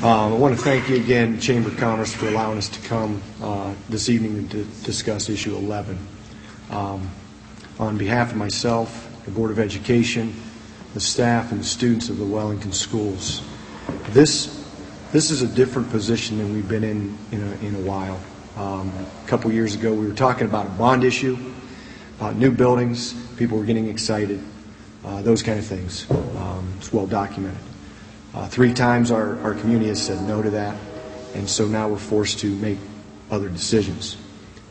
I want to thank you again, Chamber of Commerce, for allowing us to come this evening to discuss issue 11. On behalf of myself, the Board of Education, the staff, and the students of the Wellington schools, this is a different position than we've been in a while. A couple years ago, we were talking about a bond issue, about new buildings. People were getting excited, those kind of things. It's well documented. 3 times our community has said no to that, and so now we're forced to make other decisions.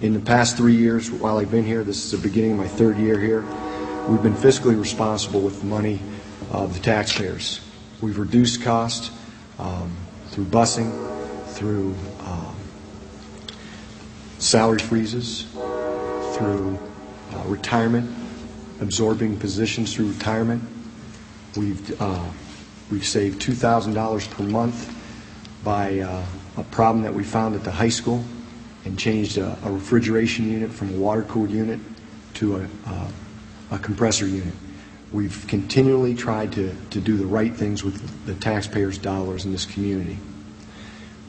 In the past 3 years, while I've been here, this is the beginning of my 3rd year here, we've been fiscally responsible with the money of the taxpayers. We've reduced costs through busing, through salary freezes, through retirement, absorbing positions through retirement. We've saved $2,000 per month by a problem that we found at the high school and changed a refrigeration unit from a water-cooled unit to a compressor unit. We've continually tried to do the right things with the taxpayers' dollars in this community.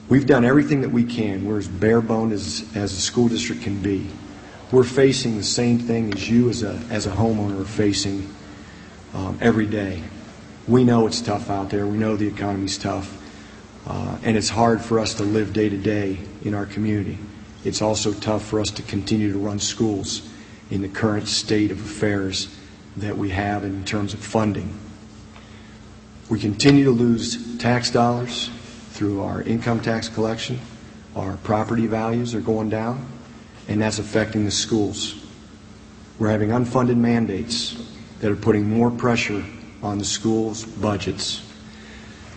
We've done everything that we can. We're as bare-boned as a school district can be. We're facing the same thing as you as a homeowner are facing every day. We know it's tough out there. We know the economy's tough. And it's hard for us to live day to day in our community. It's also tough for us to continue to run schools in the current state of affairs that we have in terms of funding. We continue to lose tax dollars through our income tax collection. Our property values are going down, and that's affecting the schools. We're having unfunded mandates that are putting more pressure on the schools' budgets.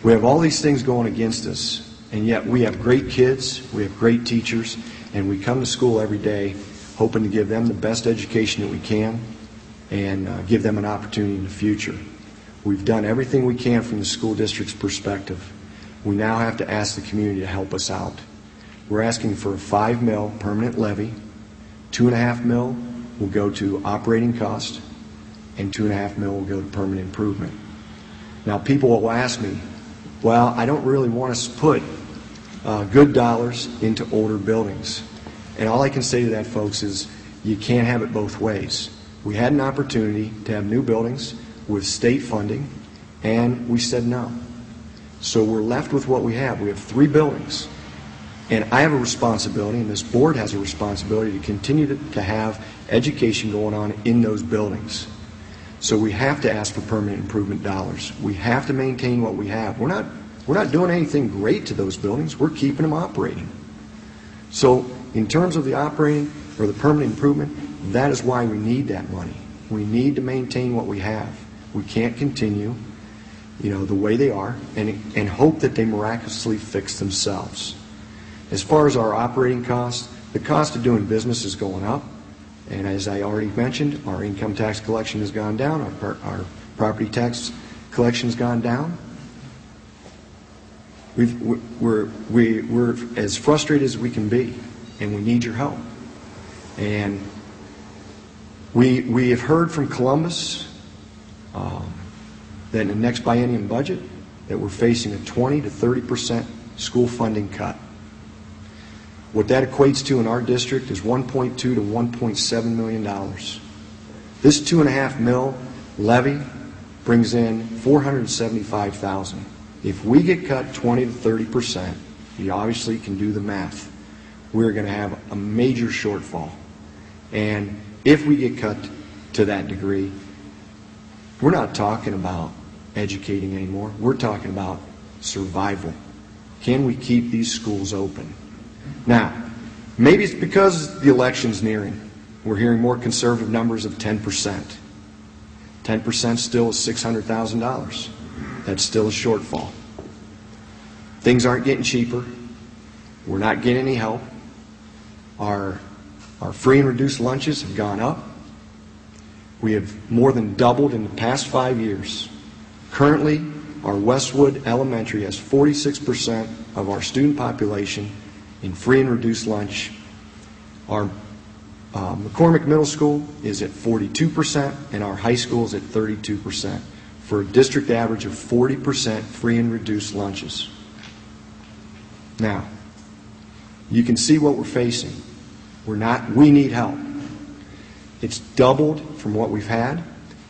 We have all these things going against us, and yet we have great kids, we have great teachers, and we come to school every day hoping to give them the best education that we can and give them an opportunity in the future. We've done everything we can from the school district's perspective. We now have to ask the community to help us out. We're asking for a $5 million permanent levy. $2.5 million will go to operating cost, and $2.5 million will go to permanent improvement. Now, people will ask me, well, I don't really want us to put good dollars into older buildings. And all I can say to that, folks, is you can't have it both ways. We had an opportunity to have new buildings with state funding, and we said no. So we're left with what we have. We have 3 buildings. And I have a responsibility, and this board has a responsibility to continue to have education going on in those buildings. So we have to ask for permanent improvement dollars. We have to maintain what we have. We're not doing anything great to those buildings. We're keeping them operating. So in terms of the operating or the permanent improvement, that is why we need that money. We need to maintain what we have. We can't continue, the way they are and hope that they miraculously fix themselves. As far as our operating costs, the cost of doing business is going up. And as I already mentioned, our income tax collection has gone down, our property tax collection has gone down. We're as frustrated as we can be, and we need your help. And we have heard from Columbus that in the next biennium budget that we're facing a 20 to 30% school funding cut. What that equates to in our district is $1.2 to $1.7 million. This $2.5 million levy brings in $475,000. If we get cut 20 to 30%, you obviously can do the math. We're going to have a major shortfall. And if we get cut to that degree, we're not talking about educating anymore. We're talking about survival. Can we keep these schools open? Now, maybe it's because the election's nearing. We're hearing more conservative numbers of 10%. 10% still is $600,000. That's still a shortfall. Things aren't getting cheaper. We're not getting any help. Our free and reduced lunches have gone up. We have more than doubled in the past 5 years. Currently, our Westwood Elementary has 46% of our student population in free and reduced lunch. Our McCormick Middle School is at 42%, and our high school is at 32%, for a district average of 40% free and reduced lunches. Now, you can see what we're facing. We need help. It's doubled from what we've had.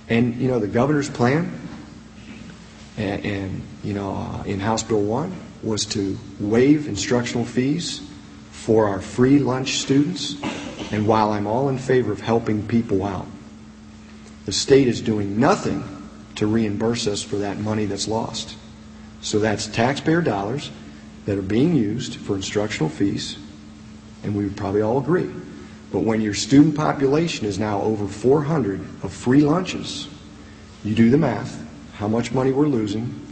And, you know, the governor's plan and in House Bill 1 was to waive instructional fees for our free lunch students. And while I'm all in favor of helping people out, the state is doing nothing to reimburse us for that money that's lost. So that's taxpayer dollars that are being used for instructional fees, and we would probably all agree. But when your student population is now over 400 of free lunches, you do the math, how much money we're losing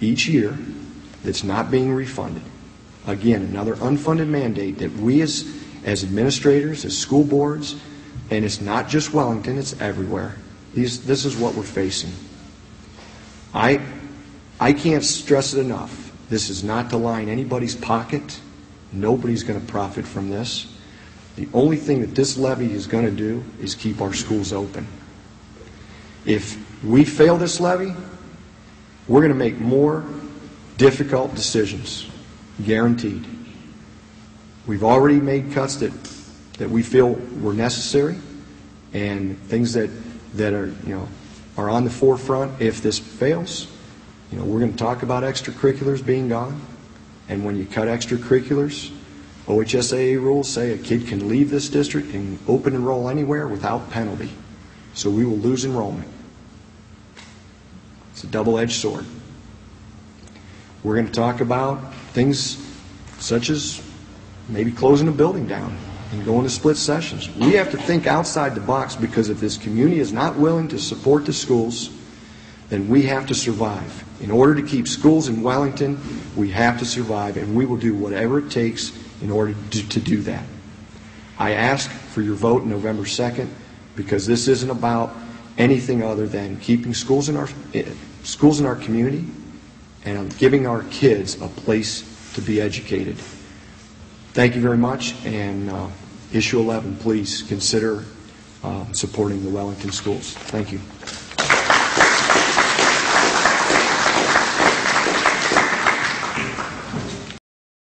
each year that's not being refunded. Again, another unfunded mandate that we as administrators, as school boards, and it's not just Wellington, it's everywhere. This is what we're facing. I can't stress it enough. This is not to line anybody's pocket. Nobody's going to profit from this. The only thing that this levy is going to do is keep our schools open. If we fail this levy, we're going to make more difficult decisions, guaranteed. We've already made cuts that we feel were necessary, and things that are on the forefront. If this fails, we're going to talk about extracurriculars being gone, and when you cut extracurriculars, OHSAA rules say a kid can leave this district and open enroll anywhere without penalty. So we will lose enrollment. It's a double-edged sword. We're going to talk about things such as maybe closing a building down and going to split sessions. We have to think outside the box, because if this community is not willing to support the schools, then we have to survive. In order to keep schools in Wellington, we have to survive, and we will do whatever it takes in order to do that. I ask for your vote November 2nd, because this isn't about anything other than keeping schools in our community and giving our kids a place to be educated. Thank you very much, and issue 11, please consider supporting the Wellington schools. Thank you.